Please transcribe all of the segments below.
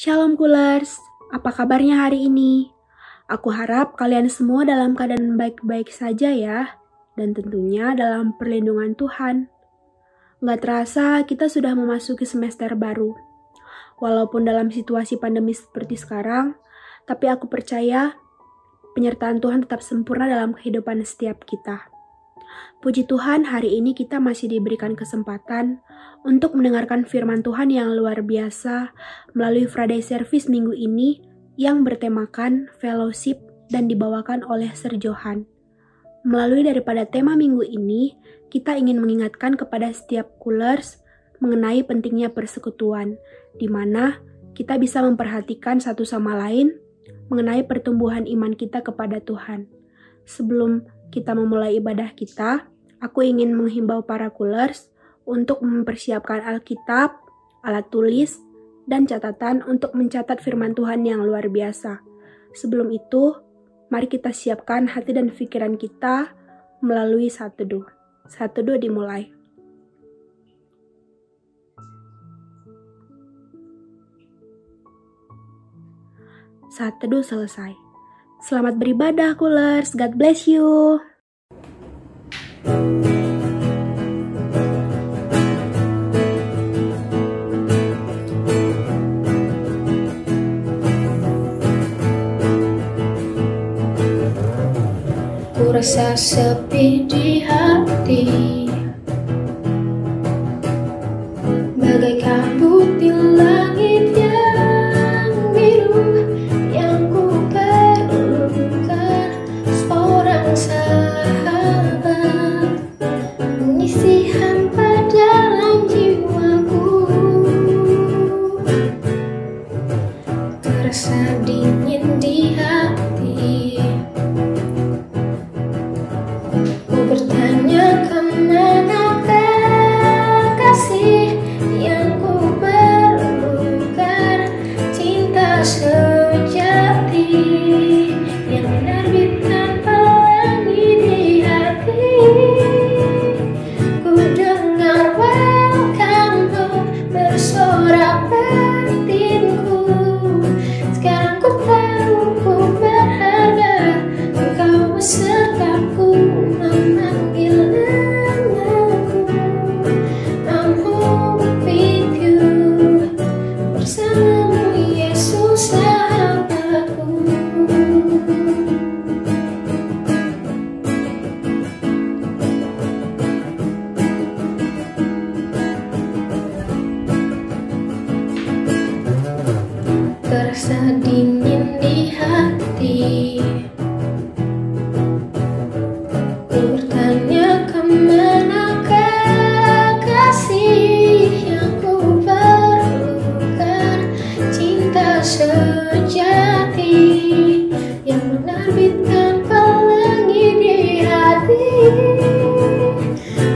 Shalom Coolers, apa kabarnya hari ini? Aku harap kalian semua dalam keadaan baik-baik saja ya, dan tentunya dalam perlindungan Tuhan. Nggak terasa kita sudah memasuki semester baru. Walaupun dalam situasi pandemi seperti sekarang, tapi aku percaya penyertaan Tuhan tetap sempurna dalam kehidupan setiap kita. Puji Tuhan, hari ini kita masih diberikan kesempatan untuk mendengarkan firman Tuhan yang luar biasa melalui Friday Service minggu ini yang bertemakan fellowship dan dibawakan oleh Sir Johan. Melalui daripada tema minggu ini, kita ingin mengingatkan kepada setiap Coolers mengenai pentingnya persekutuan, di mana kita bisa memperhatikan satu sama lain mengenai pertumbuhan iman kita kepada Tuhan. Sebelum kita memulai ibadah kita, aku ingin menghimbau para Coolers untuk mempersiapkan Alkitab, alat tulis, dan catatan untuk mencatat firman Tuhan yang luar biasa. Sebelum itu, mari kita siapkan hati dan pikiran kita melalui saat teduh. Saat teduh dimulai. Saat teduh selesai. Selamat beribadah, Coolers. God bless you. Ku rasa sepi di hati, bagai kabut di langit yang biru. Yang ku perlukan seorang sahabat, mengisi hampa dalam jiwaku. Terasa dingin di hati, ku bertanya kemana kasih yang ku perlukan, cinta sejati yang menerbitkan pelangi di hati. Ku dengar welcome home bersorak batinku. Sekarang ku tahu ku berharga, engkau besertaku memanggil namaku. I'm home with you, bersamamu Yesus sahabatku. Terasa dingin di hati, ku bertanya kemana kasih yang ku perlukan, cinta sejati yang menerbitkan pelangi di hati.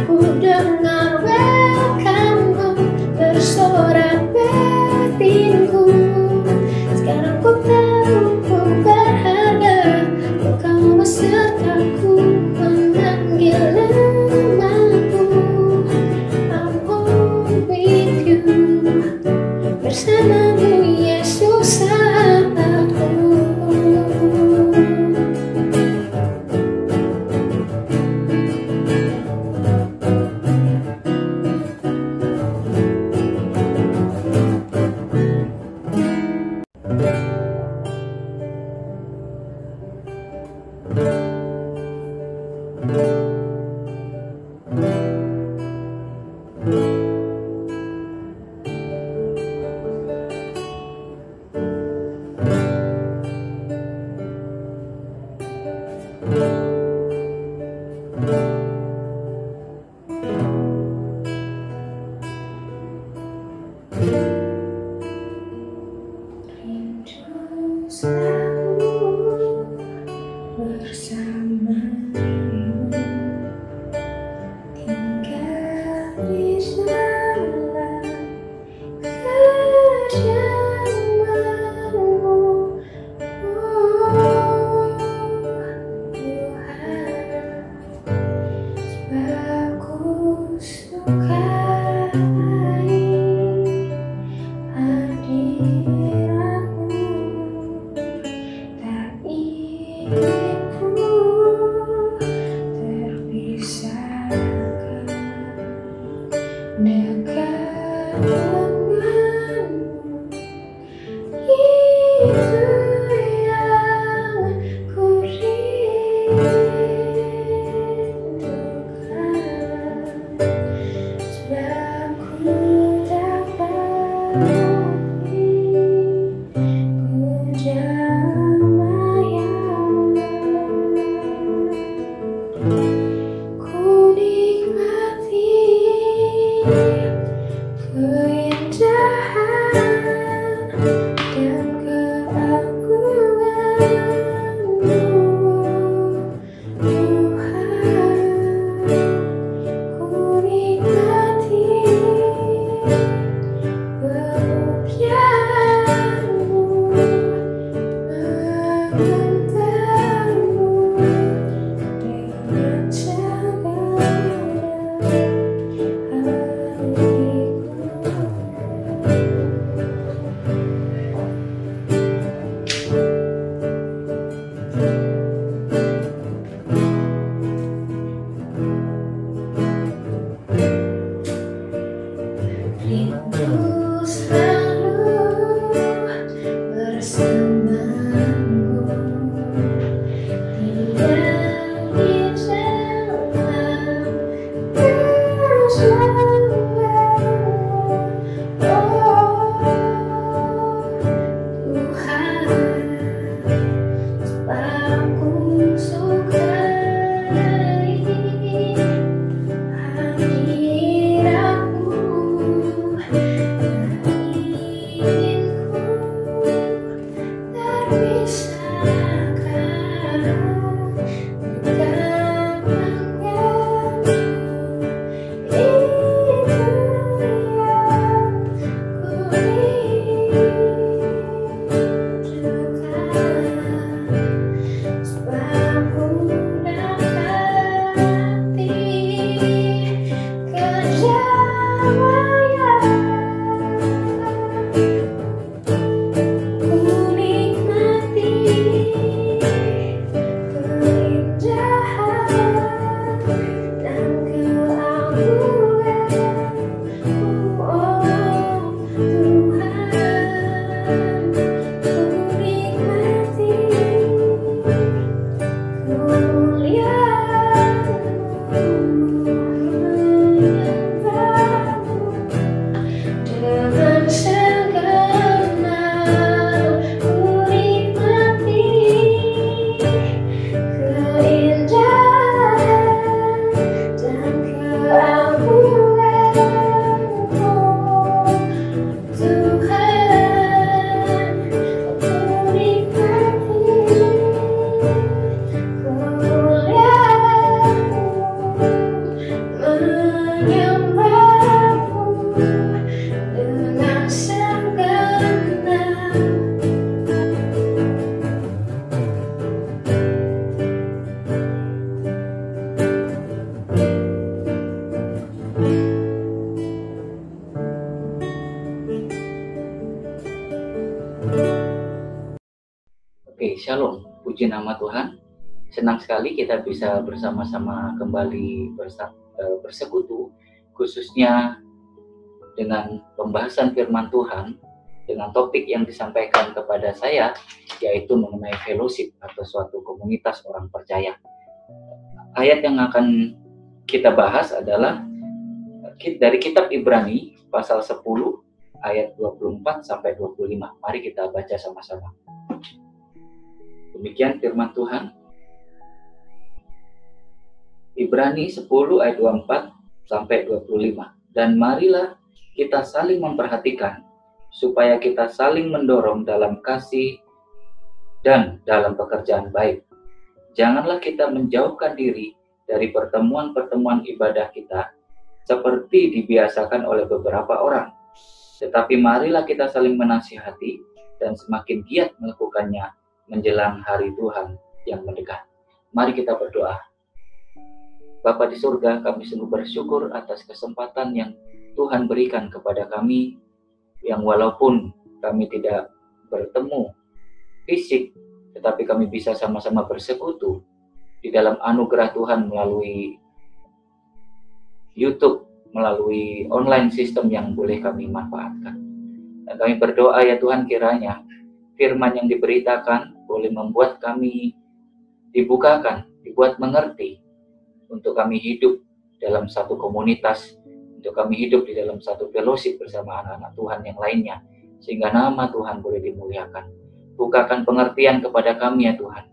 Ku dengar welcome home bersorak batinku. Sekarang ku tahu ku berharga, engkau besertaku memanggil namaku. I'm home with you, bersamamu Yesus sahabatku. Rindu selalu bersamamu, tinggal di dalam kediaman-Mu. Oh Tuhan, sebab ku sukai hadirat bersamamu. Diam di dalam keselamatan. Oh Tuhan, aku sukai hadiratmu dan inginku terpisahkan denganmu. Itu yang kurindukan, supaya ku dapati kedamaian. Ku nikmati keindahan dan keagungan-Mu, oh Tuhan. Ku nikmati dengan segenap. Ku nikmati keindahan dan keagungan-Mu, Tuhan. Ku nikmati kemuliaan-Mu, menyembah-Mu dengan segenap. Oke, Shalom, puji nama Tuhan. Senang sekali kita bisa bersama-sama kembali bersekutu, khususnya dengan pembahasan firman Tuhan, dengan topik yang disampaikan kepada saya, yaitu mengenai fellowship atau suatu komunitas orang percaya. Ayat yang akan kita bahas adalah dari kitab Ibrani, pasal 10, ayat 24 sampai 25. Mari kita baca sama-sama. Demikian firman Tuhan. Ibrani 10 ayat 24 sampai 25. Dan marilah kita saling memperhatikan supaya kita saling mendorong dalam kasih dan dalam pekerjaan baik. Janganlah kita menjauhkan diri dari pertemuan-pertemuan ibadah kita seperti dibiasakan oleh beberapa orang. Tetapi marilah kita saling menasihati dan semakin giat melakukannya menjelang hari Tuhan yang mendekat. Mari kita berdoa. Bapa di surga, kami sungguh bersyukur atas kesempatan yang Tuhan berikan kepada kami, yang walaupun kami tidak bertemu fisik, tetapi kami bisa sama-sama bersekutu di dalam anugerah Tuhan melalui YouTube, melalui online system yang boleh kami manfaatkan. Dan kami berdoa ya Tuhan, kiranya firman yang diberitakan boleh membuat kami dibukakan, dibuat mengerti, untuk kami hidup dalam satu komunitas, untuk kami hidup di dalam satu fellowship bersama anak-anak Tuhan yang lainnya, sehingga nama Tuhan boleh dimuliakan. Bukakan pengertian kepada kami ya Tuhan,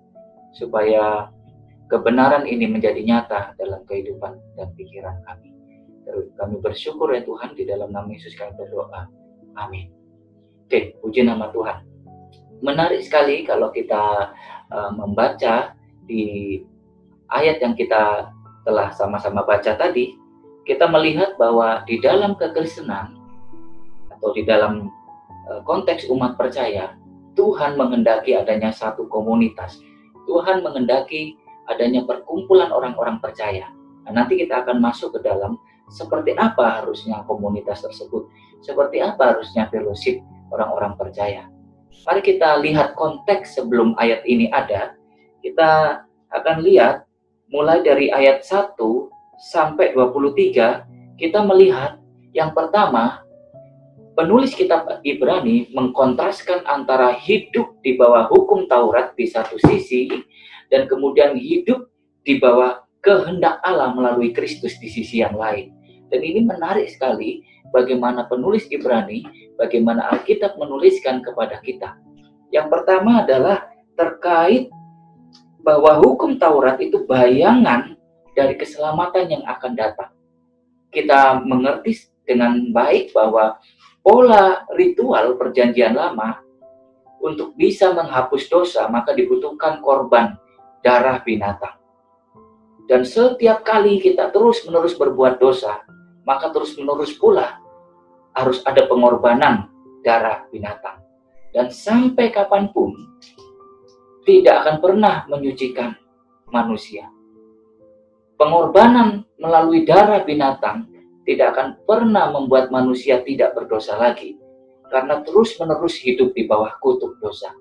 supaya kebenaran ini menjadi nyata dalam kehidupan dan pikiran kami. Terus kami bersyukur ya Tuhan, di dalam nama Yesus kami berdoa. Amin. Oke, puji nama Tuhan. Menarik sekali kalau kita membaca di ayat yang kita telah sama-sama baca tadi, kita melihat bahwa di dalam kekristenan atau di dalam konteks umat percaya, Tuhan menghendaki adanya satu komunitas. Tuhan menghendaki adanya perkumpulan orang-orang percaya. Nah, nanti kita akan masuk ke dalam seperti apa harusnya komunitas tersebut, seperti apa harusnya fellowship orang-orang percaya. Mari kita lihat konteks sebelum ayat ini ada. Kita akan lihat mulai dari ayat 1 sampai 23, kita melihat yang pertama, penulis kitab Ibrani mengkontraskan antara hidup di bawah hukum Taurat di satu sisi dan kemudian hidup di bawah kehendak Allah melalui Kristus di sisi yang lain. Dan ini menarik sekali bagaimana penulis Ibrani, bagaimana Alkitab menuliskan kepada kita. Yang pertama adalah terkait bahwa hukum Taurat itu bayangan dari keselamatan yang akan datang. Kita mengerti dengan baik bahwa pola ritual perjanjian lama untuk bisa menghapus dosa maka dibutuhkan korban darah binatang. Dan setiap kali kita terus-menerus berbuat dosa, maka terus-menerus pula harus ada pengorbanan darah binatang. Dan sampai kapanpun tidak akan pernah menyucikan manusia. Pengorbanan melalui darah binatang tidak akan pernah membuat manusia tidak berdosa lagi, karena terus-menerus hidup di bawah kutuk dosa.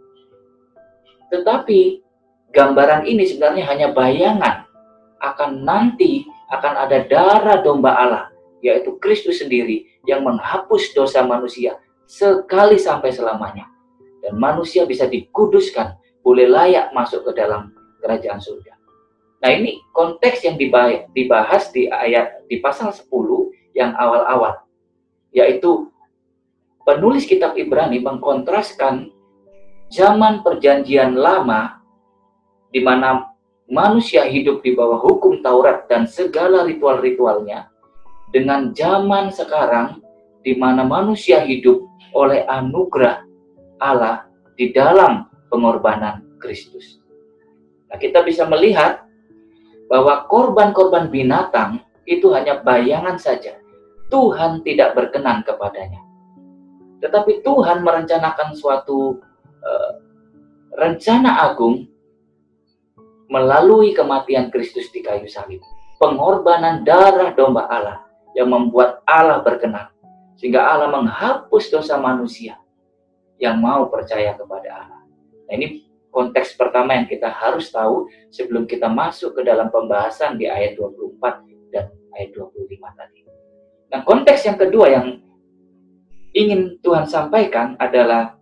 Tetapi gambaran ini sebenarnya hanya bayangan akan nanti akan ada darah domba Allah, yaitu Kristus sendiri yang menghapus dosa manusia sekali sampai selamanya. Dan manusia bisa dikuduskan, boleh layak masuk ke dalam kerajaan surga. Nah, ini konteks yang dibahas di pasal 10 yang awal-awal, yaitu penulis kitab Ibrani mengkontraskan zaman perjanjian lama di mana manusia hidup di bawah hukum Taurat dan segala ritual-ritualnya dengan zaman sekarang di mana manusia hidup oleh anugerah Allah di dalam pengorbanan Kristus. Nah, kita bisa melihat bahwa korban-korban binatang itu hanya bayangan saja. Tuhan tidak berkenan kepadanya. Tetapi Tuhan merencanakan suatu rencana agung melalui kematian Kristus di kayu salib. Pengorbanan darah domba Allah yang membuat Allah berkenan. Sehingga Allah menghapus dosa manusia yang mau percaya kepada Allah. Nah, ini konteks pertama yang kita harus tahu sebelum kita masuk ke dalam pembahasan di ayat 24 dan ayat 25 tadi. Nah, konteks yang kedua yang ingin Tuhan sampaikan adalah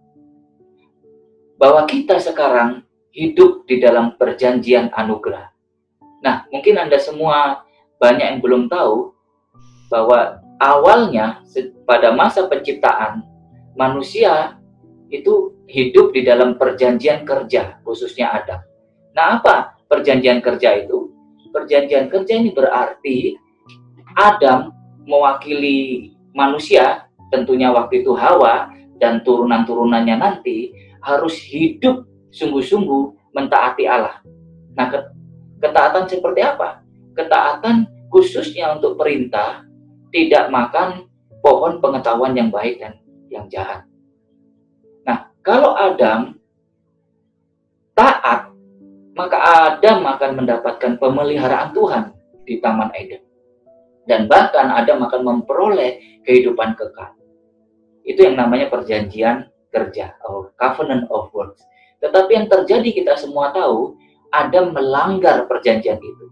bahwa kita sekarang hidup di dalam perjanjian anugerah. Nah, mungkin Anda semua banyak yang belum tahu bahwa awalnya pada masa penciptaan manusia itu hidup di dalam perjanjian kerja, khususnya Adam. Nah, apa perjanjian kerja itu? Perjanjian kerja ini berarti Adam mewakili manusia, tentunya waktu itu Hawa dan turunan-turunannya nanti harus hidup sungguh-sungguh mentaati Allah. Nah, ketaatan seperti apa? Ketaatan khususnya untuk perintah tidak makan pohon pengetahuan yang baik dan yang jahat. Nah, kalau Adam taat, maka Adam akan mendapatkan pemeliharaan Tuhan di Taman Eden. Dan bahkan Adam akan memperoleh kehidupan kekal. Itu yang namanya perjanjian kerja, atau covenant of works. Tetapi yang terjadi kita semua tahu, Adam melanggar perjanjian itu.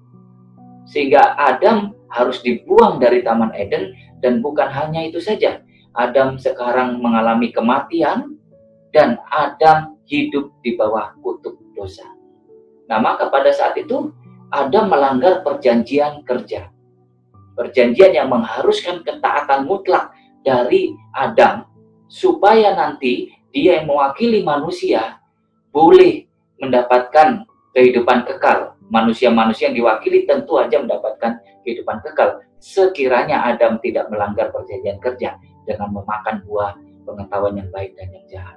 Sehingga Adam harus dibuang dari Taman Eden, dan bukan hanya itu saja. Adam sekarang mengalami kematian, dan Adam hidup di bawah kutuk dosa. Nah, maka pada saat itu, Adam melanggar perjanjian kerja. Perjanjian yang mengharuskan ketaatan mutlak dari Adam, supaya nanti dia yang mewakili manusia boleh mendapatkan kehidupan kekal. Manusia-manusia yang diwakili tentu saja mendapatkan kehidupan kekal, sekiranya Adam tidak melanggar perjanjian kerja dengan memakan buah pengetahuan yang baik dan yang jahat.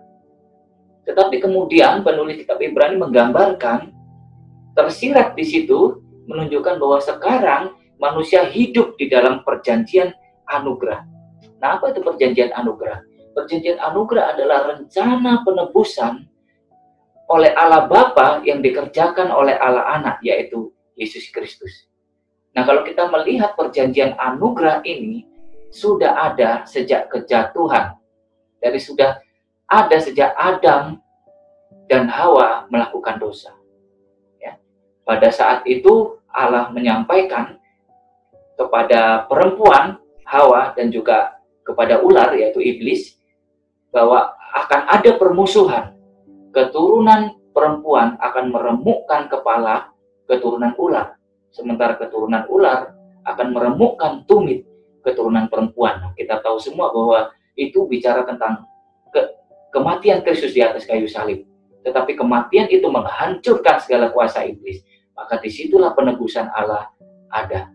Tetapi kemudian penulis kitab Ibrani menggambarkan, tersirat di situ menunjukkan bahwa sekarang manusia hidup di dalam perjanjian anugerah. Nah, apa itu perjanjian anugerah? Perjanjian anugerah adalah rencana penebusan oleh Allah Bapa yang dikerjakan oleh Allah Anak, yaitu Yesus Kristus. Nah, kalau kita melihat perjanjian anugerah ini sudah ada sejak kejatuhan. Dari sudah ada sejak Adam dan Hawa melakukan dosa. Ya. Pada saat itu Allah menyampaikan kepada perempuan Hawa dan juga kepada ular, yaitu iblis, bahwa akan ada permusuhan. Keturunan perempuan akan meremukkan kepala keturunan ular, sementara keturunan ular akan meremukkan tumit keturunan perempuan. Kita tahu semua bahwa itu bicara tentang kematian Kristus di atas kayu salib. Tetapi kematian itu menghancurkan segala kuasa iblis. Maka disitulah penebusan Allah ada.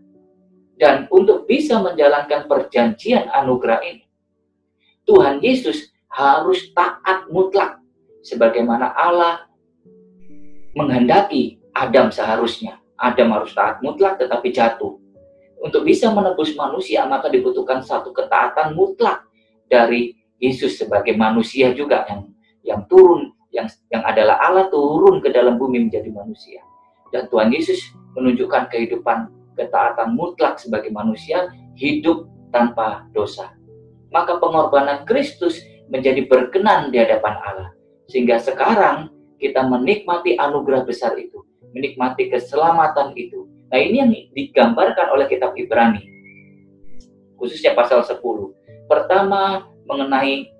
Dan untuk bisa menjalankan perjanjian anugerah ini, Tuhan Yesus harus taat mutlak. Sebagaimana Allah menghendaki Adam seharusnya. Adam harus taat mutlak tetapi jatuh. Untuk bisa menebus manusia, maka dibutuhkan satu ketaatan mutlak dari Yesus sebagai manusia juga yang turun, yang adalah Allah turun ke dalam bumi menjadi manusia. Dan Tuhan Yesus menunjukkan kehidupan ketaatan mutlak sebagai manusia, hidup tanpa dosa. Maka pengorbanan Kristus menjadi berkenan di hadapan Allah. Sehingga sekarang kita menikmati anugerah besar itu, menikmati keselamatan itu. Nah, ini yang digambarkan oleh kitab Ibrani, khususnya pasal 10. Pertama, mengenai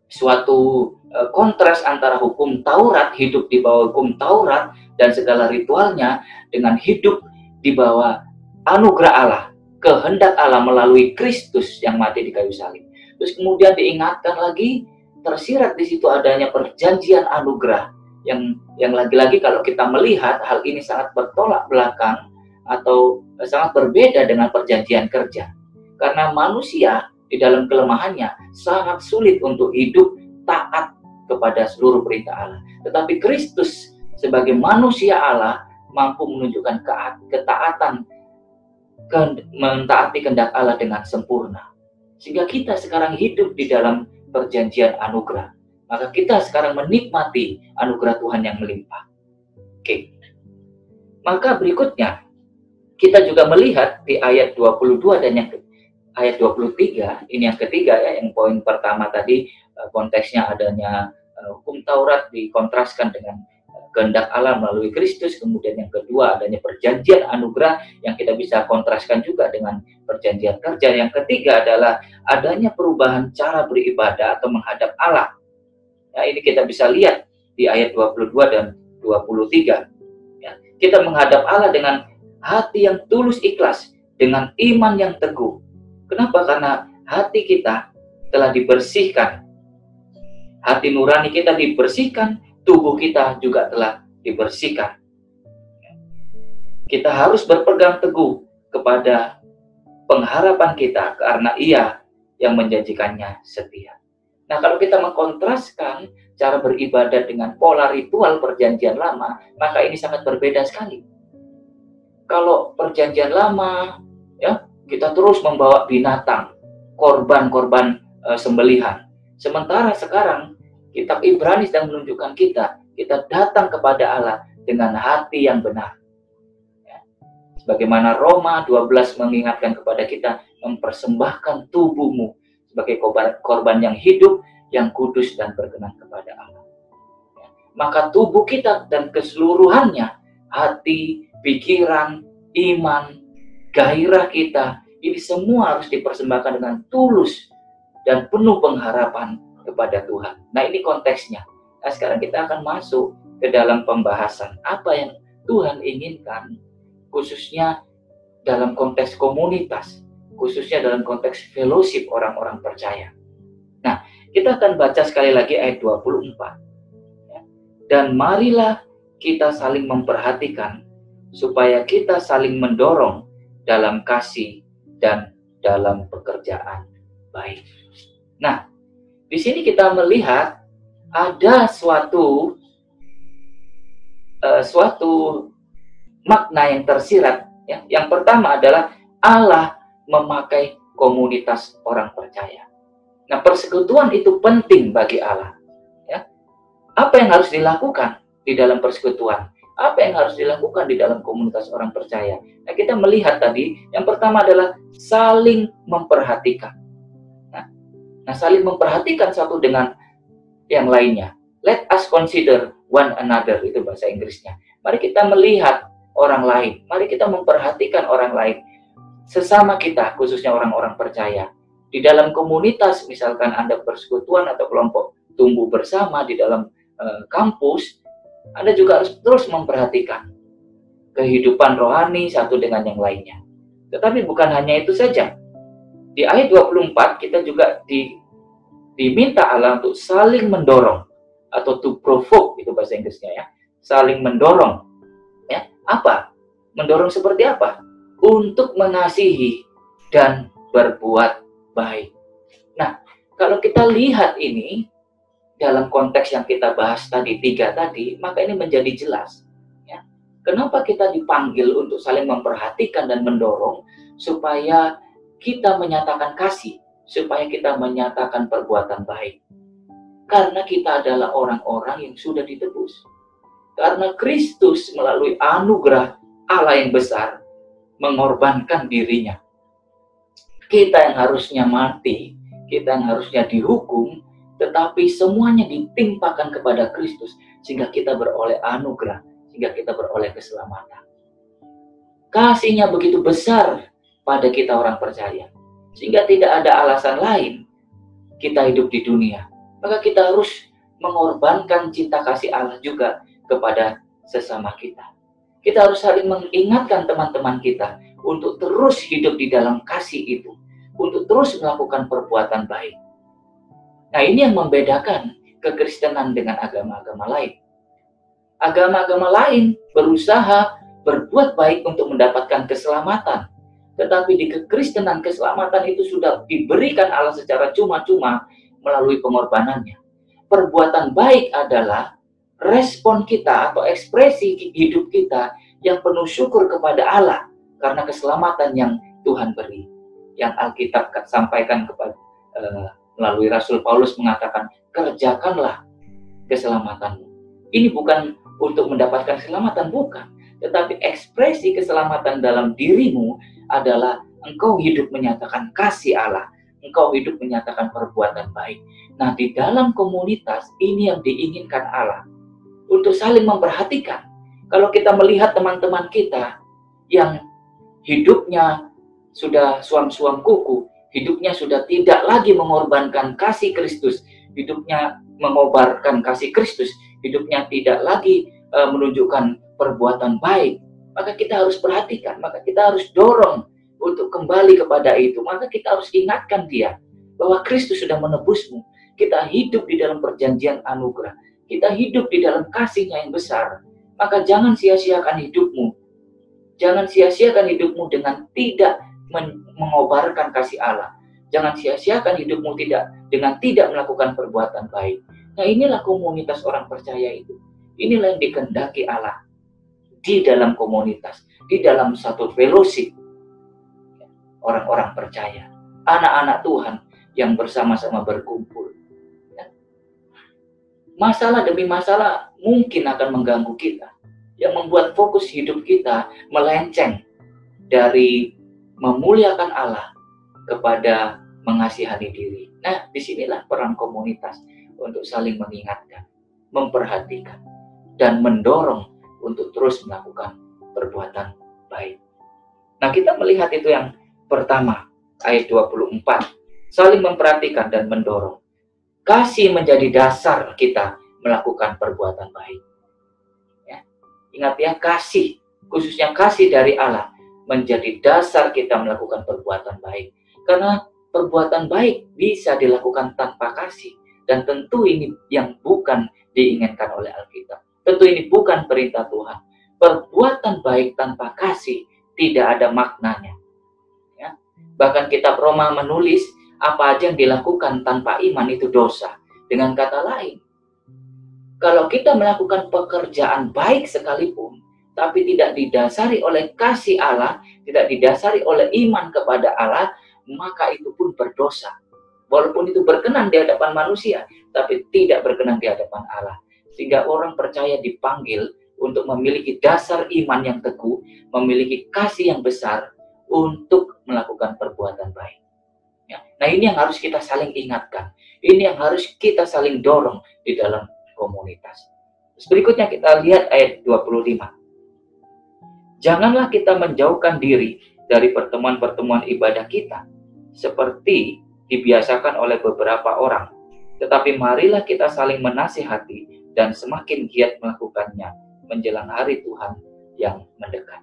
suatu kontras antara hukum Taurat, hidup di bawah hukum Taurat dan segala ritualnya, dengan hidup di bawah anugerah Allah, kehendak Allah melalui Kristus yang mati di kayu salib. Terus kemudian diingatkan lagi, tersirat di situ adanya perjanjian anugerah yang lagi-lagi kalau kita melihat hal ini sangat bertolak belakang atau sangat berbeda dengan perjanjian kerja. Karena manusia di dalam kelemahannya sangat sulit untuk hidup taat kepada seluruh perintah Allah. Tetapi Kristus sebagai manusia Allah mampu menunjukkan ketaatan, mentaati kehendak Allah dengan sempurna. Sehingga kita sekarang hidup di dalam perjanjian anugerah. Maka kita sekarang menikmati anugerah Tuhan yang melimpah. Oke. Maka berikutnya kita juga melihat di ayat 22 dan yang ayat 23, ini yang ketiga ya, yang poin pertama tadi konteksnya adanya hukum Taurat dikontraskan dengan kehendak Allah melalui Kristus. Kemudian yang kedua adanya perjanjian anugerah yang kita bisa kontraskan juga dengan perjanjian kerja. Yang ketiga adalah adanya perubahan cara beribadah atau menghadap Allah. Ya, ini kita bisa lihat di ayat 22 dan 23. Ya, kita menghadap Allah dengan hati yang tulus ikhlas, dengan iman yang teguh. Kenapa? Karena hati kita telah dibersihkan. Hati nurani kita dibersihkan, tubuh kita juga telah dibersihkan. Kita harus berpegang teguh kepada pengharapan kita karena Ia yang menjanjikannya setia. Nah, kalau kita mengkontraskan cara beribadah dengan pola ritual perjanjian lama, maka ini sangat berbeda sekali. Kalau perjanjian lama, ya, kita terus membawa binatang, korban-korban sembelihan. Sementara sekarang kitab Ibrani sedang menunjukkan kita datang kepada Allah dengan hati yang benar. Ya. Sebagaimana Roma 12 mengingatkan kepada kita, mempersembahkan tubuhmu sebagai korban yang hidup, yang kudus dan berkenan kepada Allah. Ya. Maka tubuh kita dan keseluruhannya, hati, pikiran, iman, gairah kita, ini semua harus dipersembahkan dengan tulus dan penuh pengharapan kepada Tuhan. Nah, ini konteksnya. Nah, sekarang kita akan masuk ke dalam pembahasan apa yang Tuhan inginkan, khususnya dalam konteks komunitas, khususnya dalam konteks fellowship orang-orang percaya. Nah, kita akan baca sekali lagi ayat 24. Ya. Dan marilah kita saling memperhatikan, supaya kita saling mendorong dalam kasih dan dalam pekerjaan baik. Nah, di sini kita melihat ada suatu makna yang tersirat. Ya. Yang pertama adalah Allah memakai komunitas orang percaya. Nah, persekutuan itu penting bagi Allah. Ya. Apa yang harus dilakukan di dalam persekutuan? Apa yang harus dilakukan di dalam komunitas orang percaya? Nah, kita melihat tadi, yang pertama adalah saling memperhatikan. Nah, saling memperhatikan satu dengan yang lainnya. Let us consider one another, itu bahasa Inggrisnya. Mari kita melihat orang lain. Mari kita memperhatikan orang lain. Sesama kita, khususnya orang-orang percaya. Di dalam komunitas, misalkan Anda persekutuan atau kelompok tumbuh bersama di dalam kampus, Anda juga harus terus memperhatikan kehidupan rohani satu dengan yang lainnya. Tetapi bukan hanya itu saja. Di ayat 24 kita juga diminta Allah untuk saling mendorong, atau to provoke, itu bahasa Inggrisnya ya. Saling mendorong. Ya, apa? Mendorong seperti apa? Untuk mengasihi dan berbuat baik. Nah, kalau kita lihat ini dalam konteks yang kita bahas tadi, 3 tadi, maka ini menjadi jelas. Ya. Kenapa kita dipanggil untuk saling memperhatikan dan mendorong, supaya kita menyatakan kasih, supaya kita menyatakan perbuatan baik. Karena kita adalah orang-orang yang sudah ditebus. Karena Kristus melalui anugerah Allah yang besar mengorbankan dirinya. Kita yang harusnya mati, kita yang harusnya dihukum, tetapi semuanya ditimpakan kepada Kristus, sehingga kita beroleh anugerah, sehingga kita beroleh keselamatan. Kasihnya begitu besar pada kita orang percaya, sehingga tidak ada alasan lain kita hidup di dunia. Maka kita harus mengorbankan cinta kasih Allah juga kepada sesama kita. Kita harus saling mengingatkan teman-teman kita untuk terus hidup di dalam kasih itu, untuk terus melakukan perbuatan baik. Nah, ini yang membedakan kekristenan dengan agama-agama lain. Agama-agama lain berusaha berbuat baik untuk mendapatkan keselamatan. Tetapi di kekristenan, keselamatan itu sudah diberikan Allah secara cuma-cuma melalui pengorbanannya. Perbuatan baik adalah respon kita atau ekspresi hidup kita yang penuh syukur kepada Allah karena keselamatan yang Tuhan beri. Yang Alkitab sampaikan kepada melalui Rasul Paulus mengatakan, kerjakanlah keselamatanmu. Ini bukan untuk mendapatkan keselamatan, bukan. Tetapi ekspresi keselamatan dalam dirimu adalah engkau hidup menyatakan kasih Allah. Engkau hidup menyatakan perbuatan baik. Nah, di dalam komunitas, ini yang diinginkan Allah. Untuk saling memperhatikan. Kalau kita melihat teman-teman kita yang hidupnya sudah suam-suam kuku, hidupnya sudah tidak lagi mengorbankan kasih Kristus, hidupnya mengobarkan kasih Kristus, hidupnya tidak lagi menunjukkan perbuatan baik, maka kita harus perhatikan, maka kita harus dorong untuk kembali kepada itu. Maka kita harus ingatkan dia bahwa Kristus sudah menebusmu. Kita hidup di dalam perjanjian anugerah, kita hidup di dalam kasih-Nya yang besar. Maka jangan sia-siakan hidupmu. Jangan sia-siakan hidupmu dengan tidak mengobarkan kasih Allah. Jangan sia-siakan hidupmu dengan tidak melakukan perbuatan baik. Nah, inilah komunitas orang percaya itu. Inilah yang dikehendaki Allah di dalam komunitas, di dalam satu fellowship. Orang-orang percaya, anak-anak Tuhan yang bersama-sama berkumpul. Masalah demi masalah mungkin akan mengganggu kita, yang membuat fokus hidup kita melenceng dari memuliakan Allah kepada mengasihani diri. Nah, disinilah peran komunitas untuk saling mengingatkan, memperhatikan, dan mendorong untuk terus melakukan perbuatan baik. Nah, kita melihat itu yang pertama, ayat 24. Saling memperhatikan dan mendorong. Kasih menjadi dasar kita melakukan perbuatan baik. Ya. Ingat ya, kasih, khususnya kasih dari Allah, menjadi dasar kita melakukan perbuatan baik. Karena perbuatan baik bisa dilakukan tanpa kasih. Dan tentu ini yang bukan diinginkan oleh Alkitab. Tentu ini bukan perintah Tuhan. Perbuatan baik tanpa kasih tidak ada maknanya. Ya. Bahkan kitab Roma menulis, apa aja yang dilakukan tanpa iman itu dosa. Dengan kata lain, kalau kita melakukan pekerjaan baik sekalipun, tapi tidak didasari oleh kasih Allah, tidak didasari oleh iman kepada Allah, maka itu pun berdosa. Walaupun itu berkenan di hadapan manusia, tapi tidak berkenan di hadapan Allah. Sehingga orang percaya dipanggil untuk memiliki dasar iman yang teguh, memiliki kasih yang besar untuk melakukan perbuatan baik. Ya. Nah, ini yang harus kita saling ingatkan. Ini yang harus kita saling dorong di dalam komunitas. Terus berikutnya kita lihat ayat 25. Janganlah kita menjauhkan diri dari pertemuan-pertemuan ibadah kita, seperti dibiasakan oleh beberapa orang. Tetapi marilah kita saling menasihati dan semakin giat melakukannya menjelang hari Tuhan yang mendekat.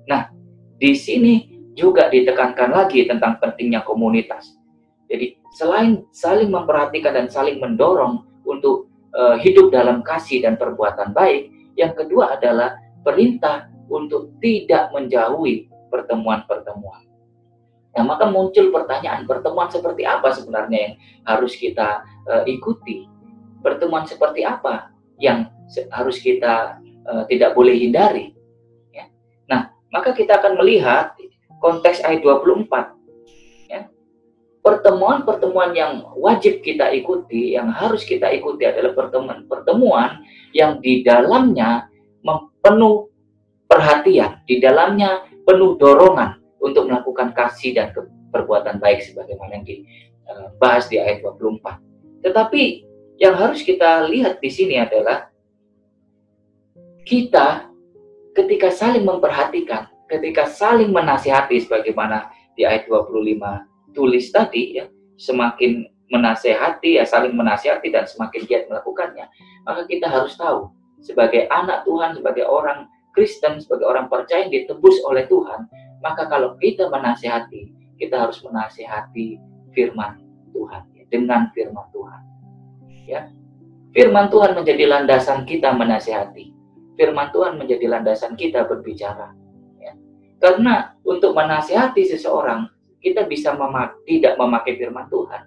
Nah, di sini juga ditekankan lagi tentang pentingnya komunitas. Jadi selain saling memperhatikan dan saling mendorong untuk hidup dalam kasih dan perbuatan baik, yang kedua adalah perintah untuk tidak menjauhi pertemuan-pertemuan. Nah, maka muncul pertanyaan, pertemuan seperti apa sebenarnya yang harus kita ikuti? Pertemuan seperti apa yang harus kita tidak boleh hindari? Ya. Nah, maka kita akan melihat konteks ayat 24. Ya. Pertemuan-pertemuan yang wajib kita ikuti, yang harus kita ikuti adalah pertemuan yang di dalamnya penuh perhatian, di dalamnya penuh dorongan untuk melakukan kasih dan perbuatan baik sebagaimana yang dibahas di ayat 24. Tetapi yang harus kita lihat di sini adalah kita ketika saling memperhatikan, ketika saling menasihati sebagaimana di ayat 25 tulis tadi, ya, semakin menasihati, ya saling menasihati dan semakin giat melakukannya, maka kita harus tahu sebagai anak Tuhan, sebagai orang Kristen, sebagai orang percaya yang ditebus oleh Tuhan, maka kalau kita menasihati, kita harus menasihati firman Tuhan, ya, dengan firman Tuhan. Ya. Firman Tuhan menjadi landasan kita menasihati. Firman Tuhan menjadi landasan kita berbicara. Ya. Karena untuk menasihati seseorang, kita bisa tidak memakai firman Tuhan.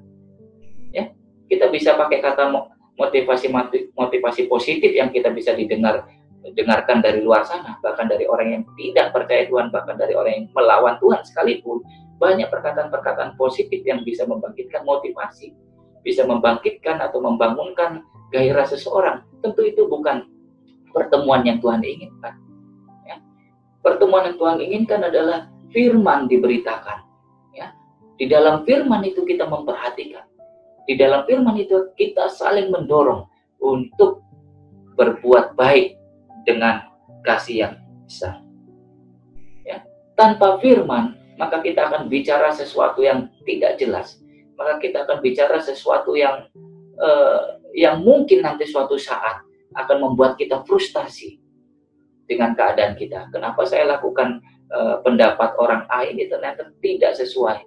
Ya. Kita bisa pakai kata motivasi positif yang kita bisa dengarkan dari luar sana, bahkan dari orang yang tidak percaya Tuhan, bahkan dari orang yang melawan Tuhan sekalipun, banyak perkataan-perkataan positif yang bisa membangkitkan motivasi, bisa membangkitkan atau membangunkan gairah seseorang. Tentu itu bukan pertemuan yang Tuhan inginkan. Ya. Pertemuan yang Tuhan inginkan adalah firman diberitakan. Ya. Di dalam firman itu kita memperhatikan. Di dalam firman itu kita saling mendorong untuk berbuat baik dengan kasih yang besar. Ya. Tanpa firman, maka kita akan bicara sesuatu yang tidak jelas. Maka kita akan bicara sesuatu yang mungkin nanti suatu saat akan membuat kita frustasi dengan keadaan kita. Kenapa saya lakukan pendapat orang A ini ternyata tidak sesuai.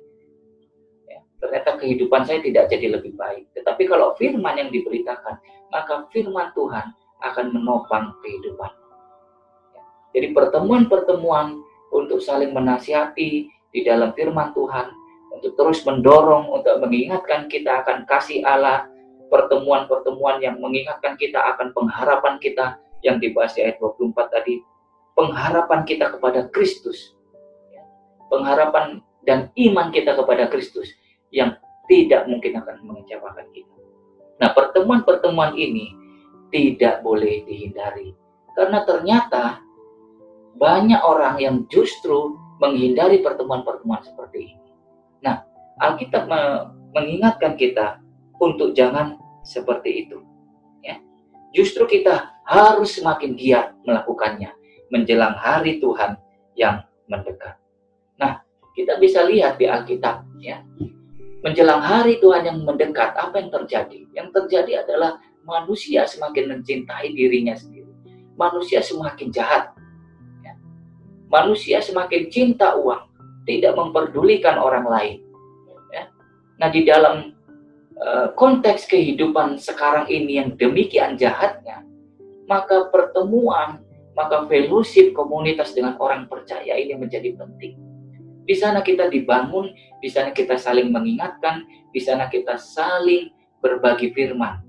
Ya. Ternyata kehidupan saya tidak jadi lebih baik. Tetapi kalau firman yang diberitakan, maka firman Tuhan akan menopang kehidupan. Jadi pertemuan-pertemuan untuk saling menasihati di dalam firman Tuhan, untuk terus mendorong, untuk mengingatkan kita akan kasih Allah, pertemuan-pertemuan yang mengingatkan kita akan pengharapan kita yang dibahas di ayat 24 tadi, pengharapan kita kepada Kristus, pengharapan dan iman kita kepada Kristus yang tidak mungkin akan mengecewakan kita. Nah, pertemuan-pertemuan ini tidak boleh dihindari. Karena ternyata banyak orang yang justru menghindari pertemuan-pertemuan seperti ini. Nah, Alkitab mengingatkan kita untuk jangan seperti itu. Ya. Justru kita harus semakin giat melakukannya menjelang hari Tuhan yang mendekat. Nah, kita bisa lihat di Alkitab, ya. Menjelang hari Tuhan yang mendekat, apa yang terjadi? Yang terjadi adalah manusia semakin mencintai dirinya sendiri. Manusia semakin jahat. Ya. Manusia semakin cinta uang, tidak memperdulikan orang lain. Ya. Nah, di dalam konteks kehidupan sekarang ini yang demikian jahatnya, maka pertemuan, maka fellowship komunitas dengan orang percaya ini menjadi penting. Di sana kita dibangun, di sana kita saling mengingatkan, di sana kita saling berbagi firman.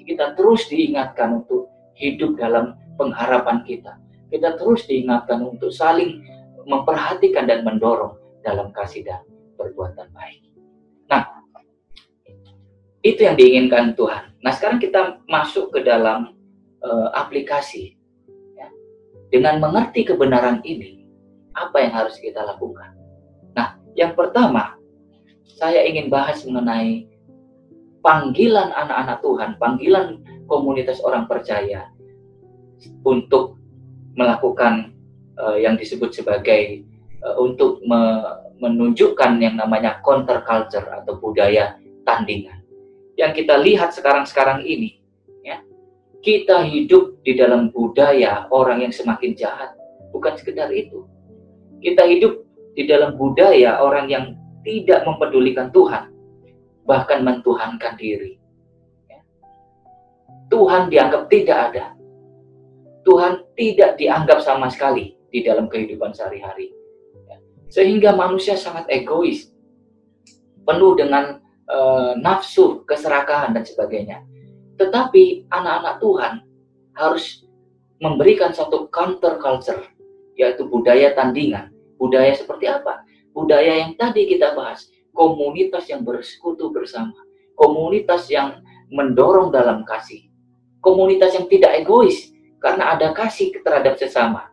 Kita terus diingatkan untuk hidup dalam pengharapan kita. Kita terus diingatkan untuk saling memperhatikan dan mendorong dalam kasih dan perbuatan baik. Nah, itu yang diinginkan Tuhan. Nah, sekarang kita masuk ke dalam aplikasi. Ya. Dengan mengerti kebenaran ini, apa yang harus kita lakukan? Nah, yang pertama, saya ingin bahas mengenai panggilan anak-anak Tuhan, panggilan komunitas orang percaya untuk melakukan yang disebut sebagai untuk menunjukkan yang namanya counterculture atau budaya tandingan. Yang kita lihat sekarang ini, ya, kita hidup di dalam budaya orang yang semakin jahat. Bukan sekedar itu. Kita hidup di dalam budaya orang yang tidak mempedulikan Tuhan, bahkan mentuhankan diri. Tuhan dianggap tidak ada. Tuhan tidak dianggap sama sekali di dalam kehidupan sehari-hari. Sehingga manusia sangat egois, penuh dengan nafsu, keserakahan, dan sebagainya. Tetapi anak-anak Tuhan harus memberikan satu counter culture, yaitu budaya tandingan. Budaya seperti apa? Budaya yang tadi kita bahas, komunitas yang bersekutu bersama, komunitas yang mendorong dalam kasih, komunitas yang tidak egois karena ada kasih terhadap sesama,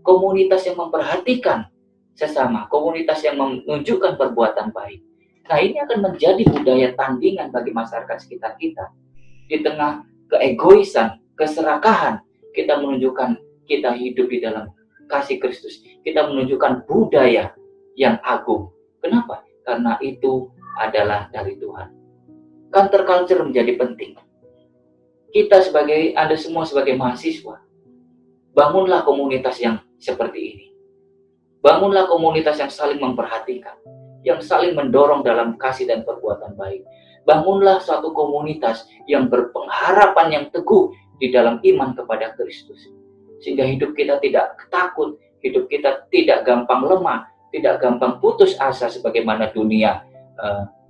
komunitas yang memperhatikan sesama, komunitas yang menunjukkan perbuatan baik. Nah, ini akan menjadi budaya tandingan bagi masyarakat sekitar kita. Di tengah keegoisan, keserakahan, kita menunjukkan kita hidup di dalam kasih Kristus. Kita menunjukkan budaya yang agung. Kenapa? Karena itu adalah dari Tuhan. Counterculture menjadi penting. Anda semua sebagai mahasiswa, bangunlah komunitas yang seperti ini. Bangunlah komunitas yang saling memperhatikan, yang saling mendorong dalam kasih dan perbuatan baik. Bangunlah suatu komunitas yang berpengharapan yang teguh di dalam iman kepada Kristus. Sehingga hidup kita tidak takut, hidup kita tidak gampang lemah, tidak gampang putus asa sebagaimana dunia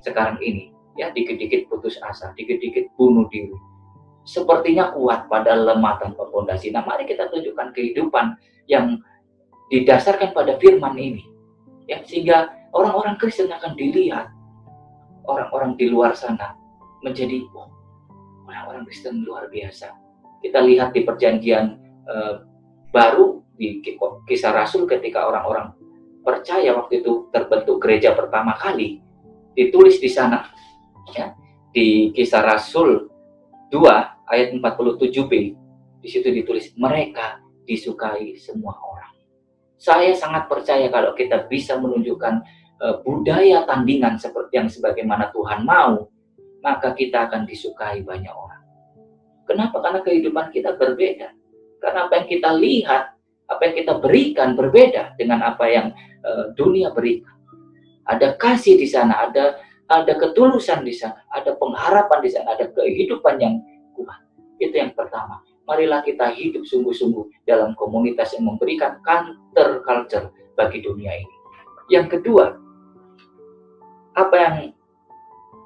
sekarang ini. Ya, dikit-dikit putus asa, dikit-dikit bunuh diri. Sepertinya kuat padahal lemah tanpa fondasi. Nah, mari kita tunjukkan kehidupan yang didasarkan pada firman ini. Ya, sehingga orang-orang Kristen akan dilihat. Orang-orang di luar sana menjadi orang-orang Kristen luar biasa. Kita lihat di perjanjian baru, di Kisah Rasul, ketika orang-orang percaya waktu itu terbentuk gereja pertama kali, ditulis di sana, ya, di Kisah Rasul 2 ayat 47b, di situ ditulis mereka disukai semua orang. Saya sangat percaya kalau kita bisa menunjukkan budaya tandingan seperti yang sebagaimana Tuhan mau, maka kita akan disukai banyak orang. Kenapa? Karena kehidupan kita berbeda. Karena apa yang kita lihat, apa yang kita berikan berbeda dengan apa yang dunia berikan. Ada kasih di sana, ada ketulusan di sana, ada pengharapan di sana, ada kehidupan yang kuat. Itu yang pertama. Marilah kita hidup sungguh-sungguh dalam komunitas yang memberikan counter culture bagi dunia ini. Yang kedua, apa yang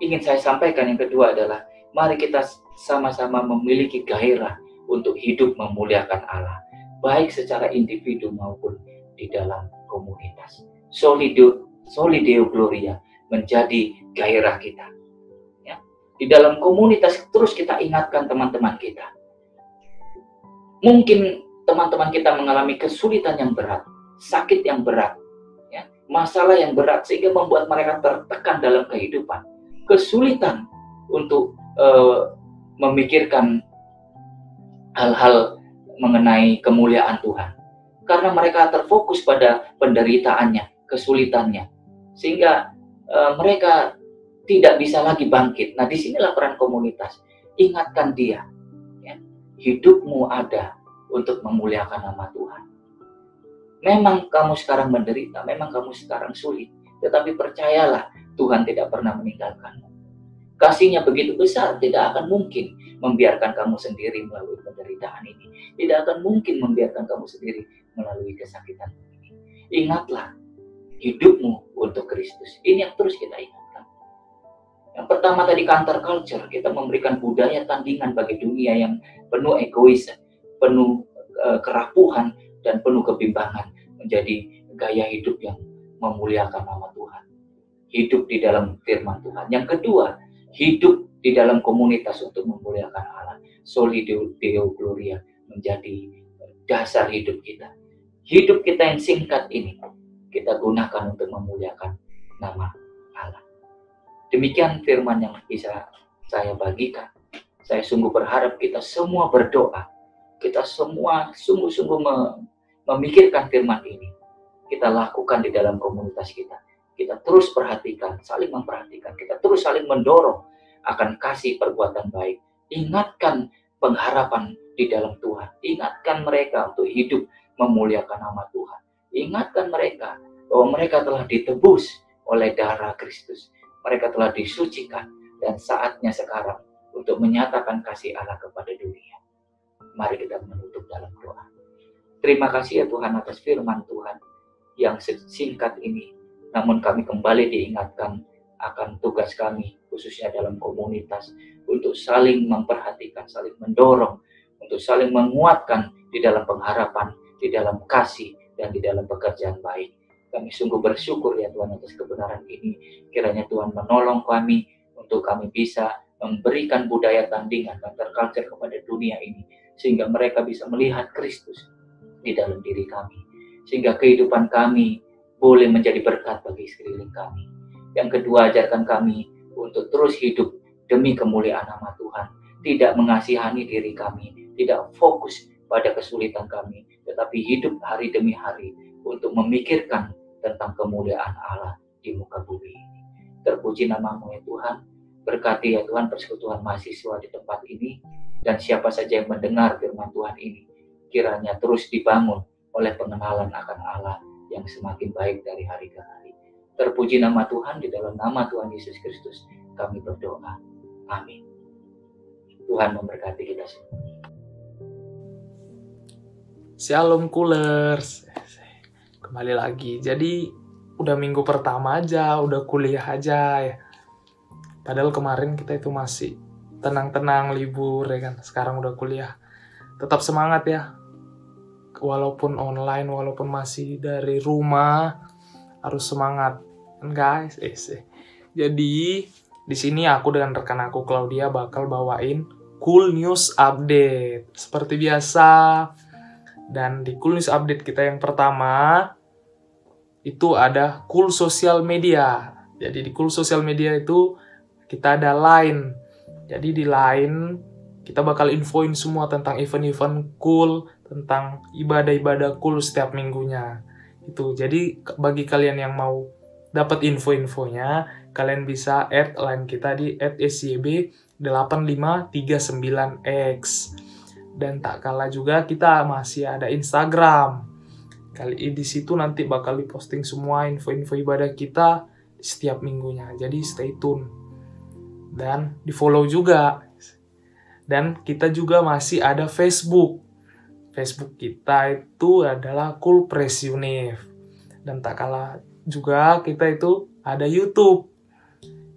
ingin saya sampaikan yang kedua adalah mari kita sama-sama memiliki gairah untuk hidup memuliakan Allah, baik secara individu maupun di dalam komunitas. Solideo Gloria menjadi gairah kita. Ya. Di dalam komunitas terus kita ingatkan teman-teman kita. Mungkin teman-teman kita mengalami kesulitan yang berat, sakit yang berat, ya, masalah yang berat sehingga membuat mereka tertekan dalam kehidupan, kesulitan untuk memikirkan hal-hal mengenai kemuliaan Tuhan, karena mereka terfokus pada penderitaannya, kesulitannya, sehingga mereka tidak bisa lagi bangkit. Nah, disinilah peran komunitas. Ingatkan dia, ya, hidupmu ada untuk memuliakan nama Tuhan. Memang kamu sekarang menderita, memang kamu sekarang sulit, tetapi percayalah Tuhan tidak pernah meninggalkanmu. Kasih-Nya begitu besar, tidak akan mungkin membiarkan kamu sendiri melalui penderitaan ini. Tidak akan mungkin membiarkan kamu sendiri melalui kesakitan ini. Ingatlah, hidupmu untuk Kristus. Ini yang terus kita ingatkan. Yang pertama tadi counter culture, kita memberikan budaya tandingan bagi dunia yang penuh egois, penuh kerapuhan, dan penuh kebimbangan, menjadi gaya hidup yang memuliakan nama Tuhan. Hidup di dalam firman Tuhan. Yang kedua, hidup di dalam komunitas untuk memuliakan Allah. Solideo Gloria menjadi dasar hidup kita. Hidup kita yang singkat ini kita gunakan untuk memuliakan nama Allah. Demikian firman yang bisa saya bagikan. Saya sungguh berharap kita semua berdoa. Kita semua sungguh-sungguh memikirkan firman ini. Kita lakukan di dalam komunitas kita. kita terus perhatikan, saling memperhatikan, kita terus saling mendorong akan kasih perbuatan baik. Ingatkan pengharapan di dalam Tuhan. Ingatkan mereka untuk hidup memuliakan nama Tuhan. Ingatkan mereka bahwa mereka telah ditebus oleh darah Kristus. Mereka telah disucikan dan saatnya sekarang untuk menyatakan kasih Allah kepada dunia. Mari kita menutup dalam doa. Terima kasih ya Tuhan atas firman Tuhan yang singkat ini. Namun kami kembali diingatkan akan tugas kami, khususnya dalam komunitas, untuk saling memperhatikan, saling mendorong, untuk saling menguatkan di dalam pengharapan, di dalam kasih, dan di dalam pekerjaan baik. Kami sungguh bersyukur ya Tuhan atas kebenaran ini. Kiranya Tuhan menolong kami untuk kami bisa memberikan budaya tandingan, counterculture kepada dunia ini, sehingga mereka bisa melihat Kristus di dalam diri kami, sehingga kehidupan kami boleh menjadi berkat bagi sekeliling kami. Yang kedua, ajarkan kami untuk terus hidup demi kemuliaan nama Tuhan, tidak mengasihani diri kami, tidak fokus pada kesulitan kami, tetapi hidup hari demi hari untuk memikirkan tentang kemuliaan Allah di muka bumi ini. Terpuji nama-Mu ya Tuhan. Berkati ya Tuhan persekutuan mahasiswa di tempat ini, dan siapa saja yang mendengar firman Tuhan ini, kiranya terus dibangun oleh pengenalan akan Allah yang semakin baik dari hari ke hari. Terpuji nama Tuhan, di dalam nama Tuhan Yesus Kristus kami berdoa. Amin. Tuhan memberkati kita semua. Shalom Coolers. Kembali lagi. Jadi udah minggu pertama aja, udah kuliah aja ya. Padahal kemarin kita itu masih tenang-tenang libur ya kan. Sekarang udah kuliah. Tetap semangat ya. Walaupun online, walaupun masih dari rumah, harus semangat, guys. Jadi di sini aku dengan rekan aku Claudia bakal bawain Cool News Update seperti biasa. Dan di Cool News Update kita yang pertama itu ada Cool Social Media. Jadi di Cool Social Media itu kita ada Line. Jadi di Line kita bakal infoin semua tentang event-event cool, tentang ibadah-ibadah cool setiap minggunya. Itu. Jadi bagi kalian yang mau dapat info-infonya, kalian bisa add line kita di @syb8539x. Dan tak kalah juga kita masih ada Instagram. Kali ini di situ nanti bakal diposting semua info-info ibadah kita setiap minggunya. Jadi stay tune. Dan di-follow juga. Dan kita juga masih ada Facebook. Facebook kita itu adalah Cool Praise Univ. Dan tak kalah juga kita itu ada YouTube.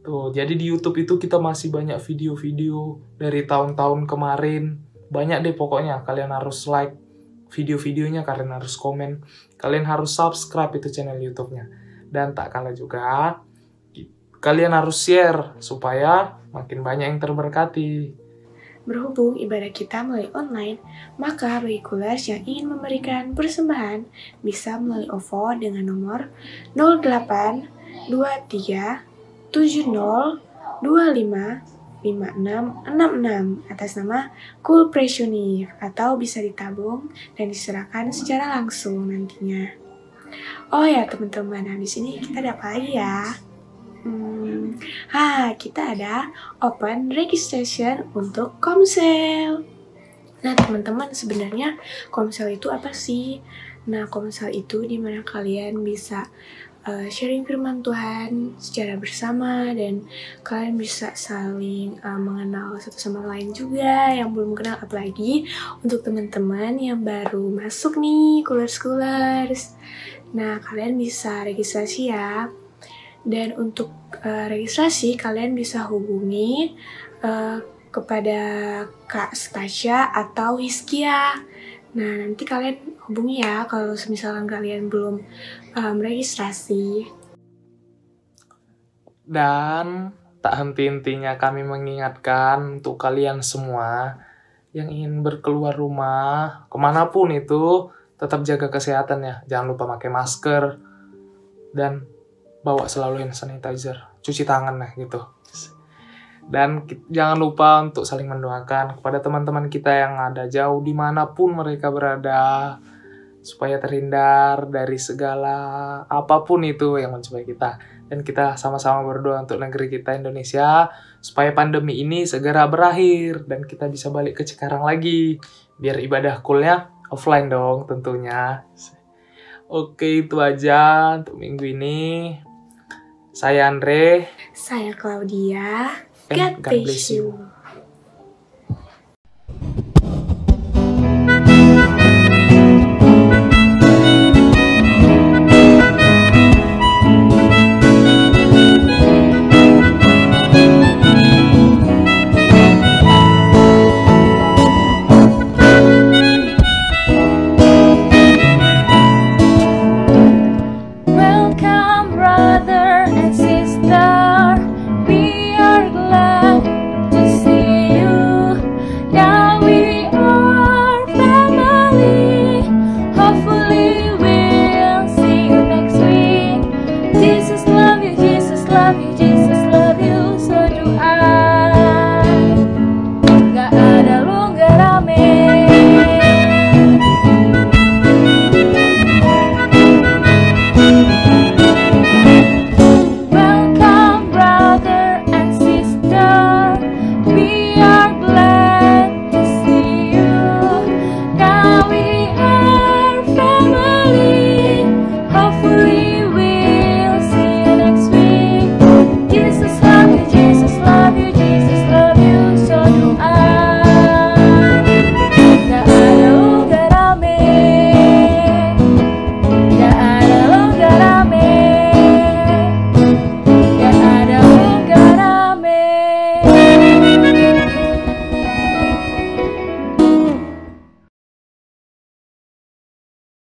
Tuh, jadi di YouTube itu kita masih banyak video-video dari tahun-tahun kemarin. Banyak deh pokoknya. Kalian harus like video-videonya, kalian harus komen, kalian harus subscribe itu channel YouTube-nya. Dan tak kalah juga kalian harus share supaya makin banyak yang terberkati. Berhubung ibadah kita melalui online, maka bagi Coolers yang ingin memberikan persembahan bisa melalui OVO dengan nomor 082370255666 atas nama Cool Praise Univ, atau bisa ditabung dan diserahkan secara langsung nantinya. Oh ya teman-teman, di sini kita ada apa lagi ya? Kita ada open registration untuk Komsel. Nah teman-teman, sebenarnya Komsel itu apa sih? Nah Komsel itu dimana kalian bisa sharing firman Tuhan secara bersama, dan kalian bisa saling mengenal satu sama lain juga yang belum kenal, apalagi untuk teman-teman yang baru masuk nih, Coolers. Nah kalian bisa registrasi ya. Dan untuk registrasi kalian bisa hubungi kepada Kak Stasya atau Hiskia. Nah nanti kalian hubungi ya kalau misalkan kalian belum registrasi. Dan tak henti-hentinya kami mengingatkan untuk kalian semua yang ingin berkeluar rumah, kemanapun itu, tetap jaga kesehatan ya. Jangan lupa pakai masker dan bawa selalu hand sanitizer, cuci tangan lah gitu. Dan jangan lupa untuk saling mendoakan kepada teman-teman kita yang ada jauh dimanapun mereka berada. supaya terhindar dari segala apapun itu yang mencoba kita. Dan kita sama-sama berdoa untuk negeri kita Indonesia supaya pandemi ini segera berakhir dan kita bisa balik ke Cikarang lagi biar ibadah kulnya offline dong tentunya. Oke, itu aja untuk minggu ini. Saya Andre. Saya Claudia. And God bless you.